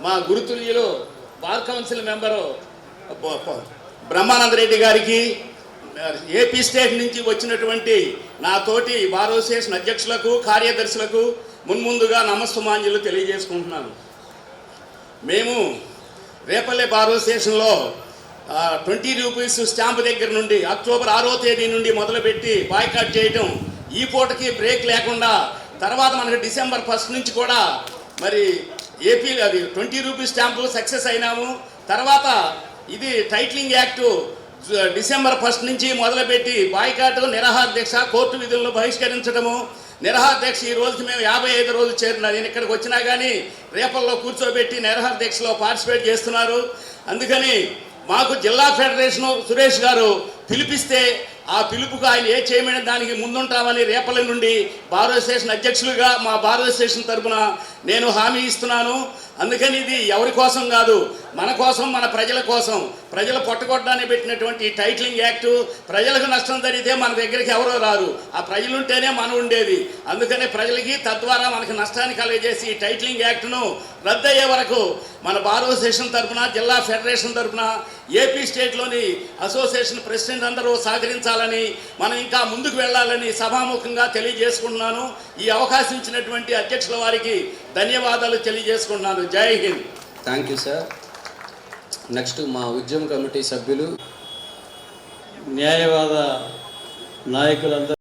మా గురుతుల్యులు bar council member Brahmananda Reddy గారికి, ఏపీ స్టేట్ నుంచి వచ్చినటువంటి నా తోటి బార్ అసోసియేషన్ అధ్యక్షులకు, కార్యదర్శులకు మున్ముందుగా నమస్తమాంజలు తెలియజేసుకుంటున్నాను. మేము రేపల్లె బార్ అసోసియేషన్లో 20 రూపీస్ స్టాంపు దగ్గర నుండి అక్టోబర్ 6వ తేదీ నుండి మొదలుపెట్టి బాయ్కాట్ చేయటం, ఈ పూటకి బ్రేక్ లేకుండా తర్వాత మనకి డిసెంబర్ 1 నుంచి కూడా మరి ఏపీ అది 20 రూపీస్ స్టాంపు సక్సెస్ అయినాము. తర్వాత ఇది టైటిలింగ్ యాక్టు డిసెంబర్ 1 నుంచి మొదలుపెట్టి బాయ్కాట్, నిరాహార దీక్ష, కోర్టు విధులను బహిష్కరించడము. నిరాహార దీక్ష ఈ రోజుకి మేము 55 రోజులు చేరిన, నేను ఇక్కడికి వచ్చినా కానీ రేపల్లో కూర్చోబెట్టి నిరాహార దీక్షలో పార్టిసిపేట్ చేస్తున్నారు. అందుకని మాకు జిల్లా ఫెడరేషను సురేష్ గారు పిలిపిస్తే ఆ పిలుపుకు ఆయన ఏ చేయమని దానికి ముందుంటామని రేపల్లి నుండి బార్ అసోసియేషన్ అధ్యక్షులుగా మా బార్ అసోసియేషన్ తరఫున నేను హామీ ఇస్తున్నాను. అందుకని ఇది ఎవరి కోసం కాదు, మన కోసం, మన ప్రజల కోసం, ప్రజలు పొట్టగొట్టడానికి పెట్టినటువంటి టైటిలింగ్ యాక్టు. ప్రజలకు నష్టం జరిగితే మన దగ్గరికి ఎవరో రారు, ఆ ప్రజలు ఉంటేనే మనం ఉండేది. అందుకని ప్రజలకి తద్వారా మనకి నష్టాన్ని కలిగజేసి ఈ టైటిలింగ్ యాక్టును రద్దయ్యే వరకు మన బార్ అసోసియేషన్ తరఫున, జిల్లా ఫెడరేషన్ తరఫున, ఏపీ స్టేట్లోని అసోసియేషన్ ప్రెసిడెంట్ అందరూ సహకరించాలని, మనం ఇంకా ముందుకు వెళ్ళాలని సభాముఖంగా తెలియజేసుకుంటున్నాను. ఈ అవకాశం ఇచ్చినటువంటి అధ్యక్షుల వారికి ధన్యవాదాలు తెలియజేసుకుంటున్నాను. జై Hind. Thank you sir. Next మా ఉద్యమ కమిటీ సభ్యులు, న్యాయవాద నాయకులందరూ